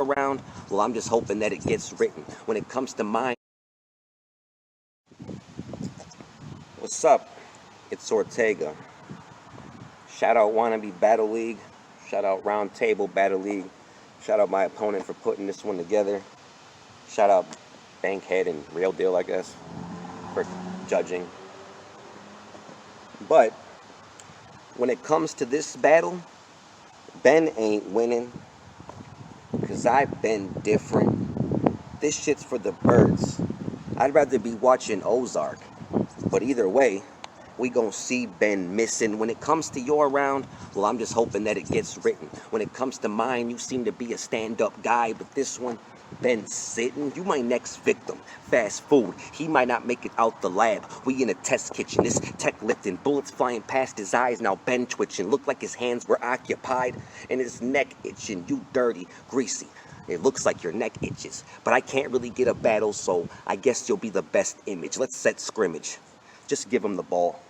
around, well, I'm just hoping that it gets written. When it comes to mine, what's up? It's Ortega. Shout out Wannabe Battle League. Shout out Round Table Battle League. Shout out my opponent for putting this one together. Shout out Bankhead and Real Deal, I guess, for judging. But when it comes to this battle, Ben ain't winning because I've been different. This shit's for the birds. I'd rather be watching Ozark. But either way, we gon' see Ben missing. When it comes to your round, well, I'm just hoping that it gets written. When it comes to mine, you seem to be a stand-up guy, but this one, Ben sitting, you my next victim. Fast food, he might not make it out the lab. We in a test kitchen, this tech lifting, bullets flying past his eyes, now Ben twitching. Looked like his hands were occupied and his neck itching. You dirty, greasy. It looks like your neck itches, but I can't really get a battle, so I guess you'll be the best image. Let's set scrimmage. Just give him the ball.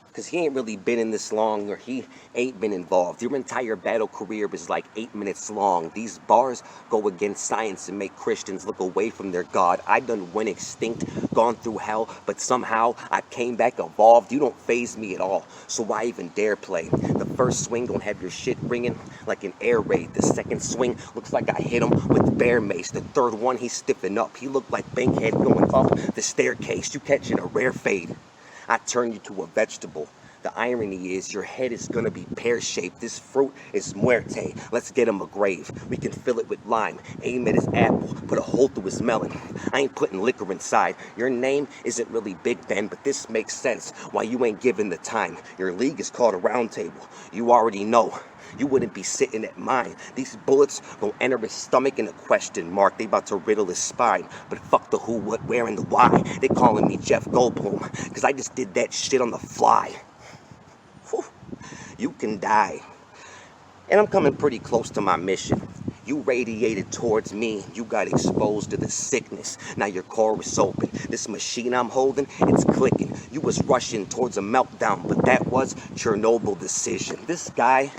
Because he ain't really been in this long, or he ain't been involved. Your entire battle career is like 8 minutes long. These bars go against science and make Christians look away from their God. I done went extinct, gone through hell, but somehow I came back evolved. You don't faze me at all, so why even dare play? The first swing gonna have your shit ringing like an air raid. The second swing looks like I hit him with bear mace. The third one, he's stiffing up. He looked like Bankhead going up the staircase. You catching a rare fade. I turn you to a vegetable. The irony is your head is gonna be pear-shaped. This fruit is muerte. Let's get him a grave. We can fill it with lime. Aim at his apple. Put a hole through his melon. I ain't putting liquor inside. Your name isn't really Big Ben, but this makes sense why you ain't given the time. Your league is called a round table. You already know. You wouldn't be sitting at mine. These bullets gon' enter his stomach in a question mark. They about to riddle his spine. But fuck the who, what, where, and the why. They calling me Jeff Goldblum, cause I just did that shit on the fly. Whew. You can die. And I'm coming pretty close to my mission. You radiated towards me, you got exposed to the sickness. Now your core is open. This machine I'm holding, it's clicking. You was rushing towards a meltdown, but that was Chernobyl decision. This guy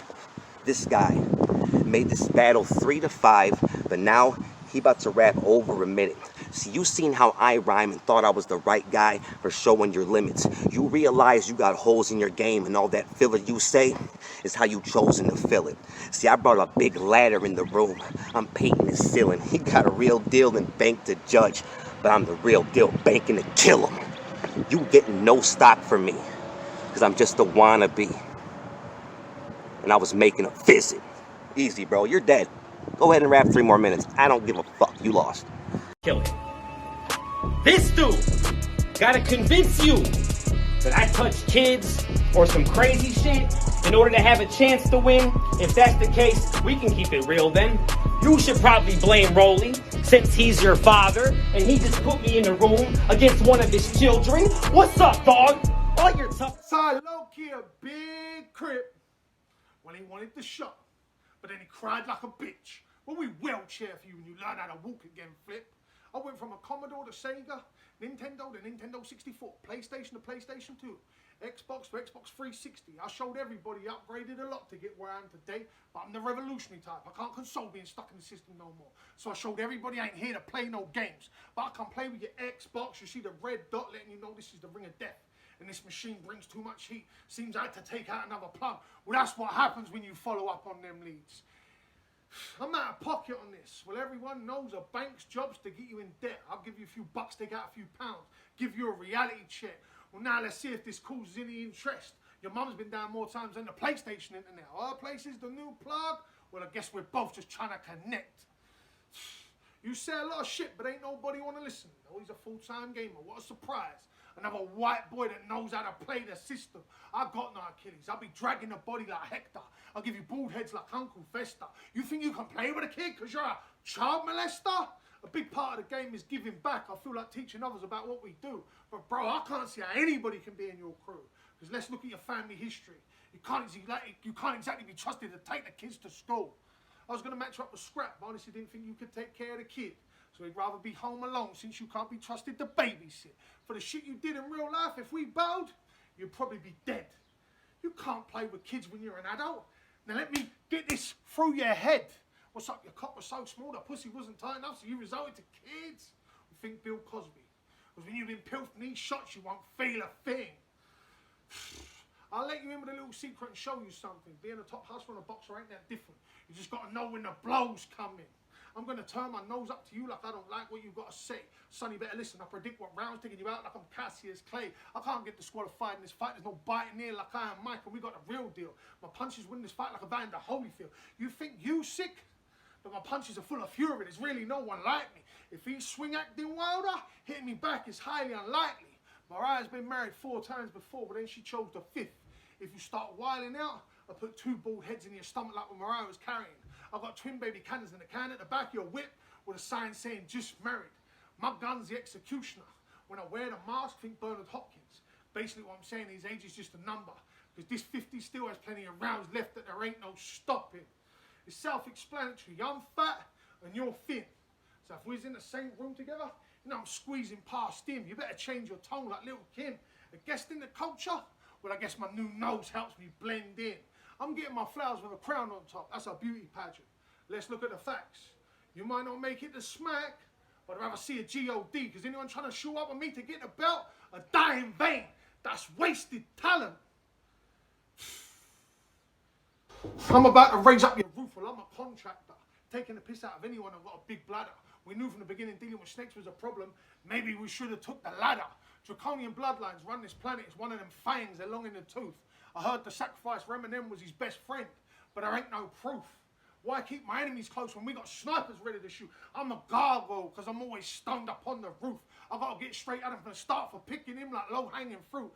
made this battle 3-5, but now he about to rap over a minute. See, you seen how I rhyme and thought I was the right guy for showing your limits. You realize you got holes in your game, and all that filler you say is how you chosen to fill it. See, I brought a big ladder in the room. I'm painting the ceiling. He got a real deal and bank to judge, but I'm the real deal banking to kill him. You getting no stock from me, because I'm just a wannabe. And I was making a visit. Easy, bro. You're dead. Go ahead and rap 3 more minutes. I don't give a fuck. You lost. Kill him. This dude gotta convince you that I touch kids or some crazy shit in order to have a chance to win. If that's the case, we can keep it real then. You should probably blame Rolly, since he's your father, and he just put me in the room against one of his children. What's up, dog? All your tough... So low-key a big crip when he wanted to shop, but then he cried like a bitch. Well, we wheelchair for you when you learn how to walk again, Flip. I went from a Commodore to Sega, Nintendo to Nintendo 64, PlayStation to PlayStation 2, Xbox to Xbox 360. I showed everybody upgraded a lot to get where I am today, but I'm the revolutionary type. I can't console being stuck in the system no more. So I showed everybody I ain't here to play no games, but I can play with your Xbox. You see the red dot letting you know this is the ring of death. And this machine brings too much heat. Seems I had to take out another plug. Well, that's what happens when you follow up on them leads. I'm out of pocket on this. Well, everyone knows a bank's job's to get you in debt. I'll give you a few bucks, take out a few pounds, give you a reality check. Well, now let's see if this causes any interest. Your mum's been down more times than the PlayStation internet. Our place is the new plug. Well, I guess we're both just trying to connect. You say a lot of shit, but ain't nobody want to listen. Oh, he's a full-time gamer. What a surprise. Another white boy that knows how to play the system. I got no Achilles. I'll be dragging the body like Hector. I'll give you bald heads like Uncle Fester. You think you can play with a kid because you're a child molester? A big part of the game is giving back. I feel like teaching others about what we do. But bro, I can't see how anybody can be in your crew. Because let's look at your family history. You can't exactly be trusted to take the kids to school. I was going to match you up with Scrap, but honestly didn't think you could take care of the kid. So he'd rather be home alone since you can't be trusted to babysit. For the shit you did in real life, if we bowed, you'd probably be dead. You can't play with kids when you're an adult. Now let me get this through your head. What's up, your cock was so small, the pussy wasn't tight enough, so you resorted to kids? We think Bill Cosby. Because when you've been pilfed in these shots, you won't feel a thing. I'll let you in with a little secret and show you something. Being a top hustler and a boxer ain't that different. You just got to know when the blows coming. I'm going to turn my nose up to you like I don't like what you got to say. Sonny, better listen. I predict what round's taking you out like I'm Cassius Clay. I can't get disqualified in this fight. There's no biting here like I am Mike, and we got the real deal. My punches win this fight like a Vander Holyfield. You think you sick? But my punches are full of fury. There's really no one like me. If he's swing acting wilder, hitting me back is highly unlikely. Mariah's been married 4 times before, but then she chose the 5th. If you start wilding out, I put 2 bald heads in your stomach like what Mariah was carrying. I've got twin baby cannons in the can at the back of your whip with a sign saying just married. My gun's the executioner. When I wear the mask, think Bernard Hopkins. Basically what I'm saying is age is just a number. Because this 50 still has plenty of rounds left that there ain't no stopping. It's self-explanatory. I'm fat and you're thin. So if we're in the same room together, you know I'm squeezing past him. You better change your tone like Little Kim. A guest in the culture? Well, I guess my new nose helps me blend in. I'm getting my flowers with a crown on top. That's a beauty pageant. Let's look at the facts. You might not make it to smack, but I'd rather see a G.O.D. because anyone trying to show up on me to get the belt, a die in vain. That's wasted talent. I'm about to raise up your roof. Well, I'm a contractor. Taking the piss out of anyone who's got a big bladder. We knew from the beginning dealing with snakes was a problem. Maybe we should have took the ladder. Draconian bloodlines run this planet. It's one of them fangs along in the tooth. I heard the sacrifice for Eminem was his best friend, but there ain't no proof. Why keep my enemies close when we got snipers ready to shoot? I'm a gargoyle because I'm always stoned up on the roof. I got to get straight at him from the start for picking him like low-hanging fruit.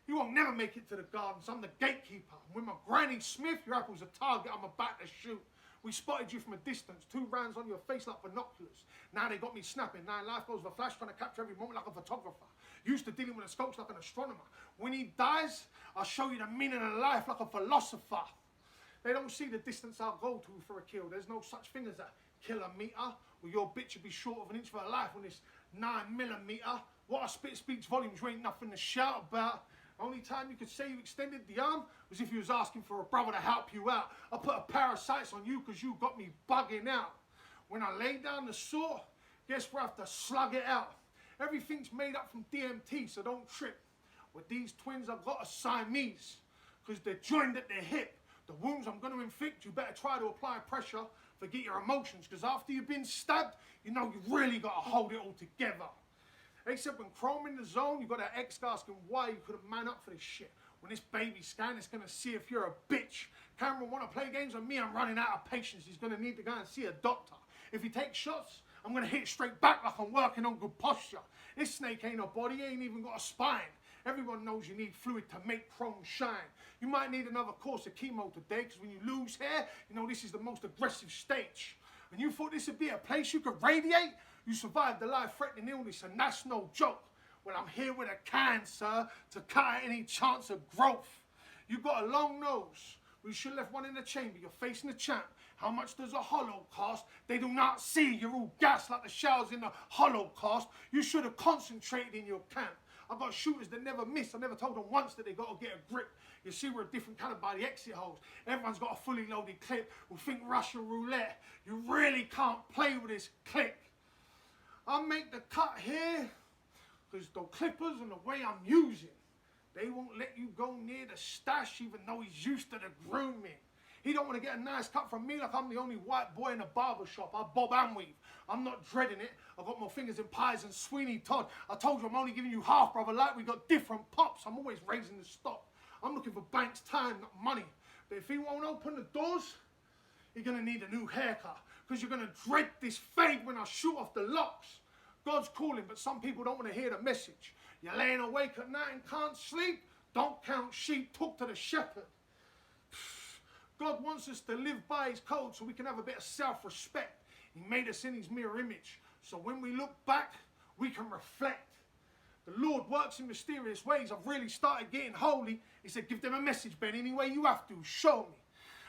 You won't never make it to the gardens. I'm the gatekeeper. With my Granny Smith, your apple's a target I'm about to shoot. We spotted you from a distance, 2 rounds on your face like binoculars. Now they got me snapping. Now life goes with a flash, trying to capture every moment like a photographer. Used to dealing with the scopes like an astronomer. When he dies, I'll show you the meaning of life like a philosopher. They don't see the distance I'll go to for a kill. There's no such thing as a kilometer. Well, your bitch would be short of an inch for her life on this 9mm. What I spit speaks volumes. You ain't nothing to shout about. Only time you could say you extended the arm was if you was asking for a brother to help you out. I put a parasites on you because you got me bugging out. When I lay down the saw, guess where I have to slug it out. Everything's made up from DMT, so don't trip. With these twins, I've got a Siamese because they're joined at the hip. The wounds I'm going to inflict, you better try to apply pressure, forget your emotions, because after you've been stabbed, you know you really got to hold it all together. Except when Chrome in the zone, you got that ex asking why you couldn't man up for this shit. When this baby scan, it's going to see if you're a bitch. Cameron want to play games with me, I'm running out of patience. He's going to need to go and see a doctor. If he takes shots, I'm going to hit straight back like I'm working on good posture. This snake ain't a body, he ain't even got a spine. Everyone knows you need fluid to make Chrome shine. You might need another course of chemo today, because when you lose hair, you know this is the most aggressive stage. And you thought this would be a place you could radiate? You survived a life-threatening illness, and that's no joke. Well, I'm here with a cancer to cut out any chance of growth. You got a long nose. We should have left one in the chamber. You're facing the champ. How much does a hollow cost? They do not see. You're all gassed like the shells in the Holocaust. You should have concentrated in your camp. I've got shooters that never miss. I never told them once that they got to get a grip. You see, we're a different caliber by the exit holes. Everyone's got a fully loaded clip. We think Russian roulette. You really can't play with this click. I'll make the cut here because the clippers and the way I'm using, they won't let you go near the stash even though he's used to the grooming. He don't want to get a nice cut from me like I'm the only white boy in a barber shop. I bob and weave. I'm not dreading it. I've got more fingers in pies than Sweeney Todd. I told you I'm only giving you half, brother. Like we got different pops. I'm always raising the stock. I'm looking for Banks' time, not money. But if he won't open the doors, you're going to need a new haircut. Because you're going to dread this fade when I shoot off the locks. God's calling, but some people don't want to hear the message. You're laying awake at night and can't sleep? Don't count sheep. Talk to the shepherd. God wants us to live by his code so we can have a bit of self-respect. He made us in his mirror image. So when we look back, we can reflect. The Lord works in mysterious ways. I've really started getting holy. He said, give them a message, Ben, any way you have to. Show me.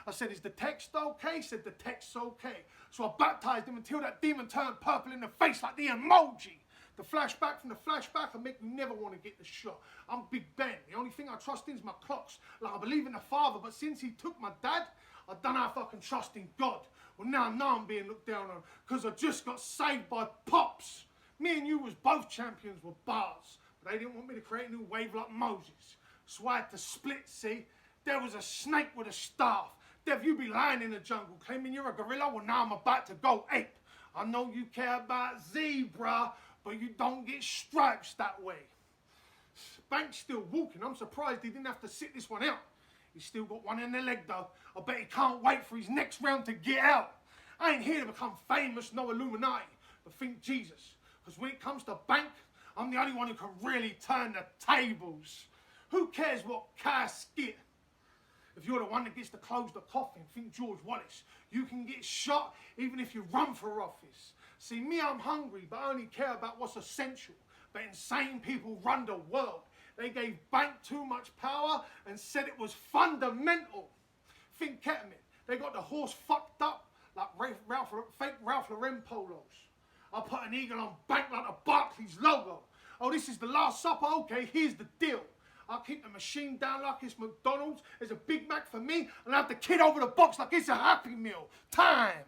I said, is the text okay? He said, the text's okay. So I baptized him until that demon turned purple in the face like the emoji. The flashback from the flashback will make you never want to get the shot. I'm Big Ben. The only thing I trust in is my clocks. Like I believe in the Father, but since he took my dad, I don't know if I can trust in God. Well, now I know I'm being looked down on because I just got saved by Pops. Me and you was both champions with bars, but they didn't want me to create a new wave like Moses. So I had to split, see? There was a snake with a staff. Dev, you be lying in the jungle, claiming you're a gorilla. Well, now I'm about to go ape. I know you care about zebra, but you don't get stripes that way. Bank's still walking. I'm surprised he didn't have to sit this one out. He's still got one in the leg though. I bet he can't wait for his next round to get out. I ain't here to become famous, no Illuminati, but think Jesus. Because when it comes to Bank, I'm the only one who can really turn the tables. Who cares what casket? If you're the one that gets to close the coffin, think George Wallace. You can get shot even if you run for office. See, me, I'm hungry, but I only care about what's essential. But insane people run the world. They gave Bank too much power and said it was fundamental. Think ketamine. They got the horse fucked up like fake Ralph Lauren polos. I put an eagle on Bank like the Barclays logo. Oh, this is the Last Supper? Okay, here's the deal. I'll keep the machine down like it's McDonald's. There's a Big Mac for me, and I'll have the kid over the box like it's a Happy Meal. Time!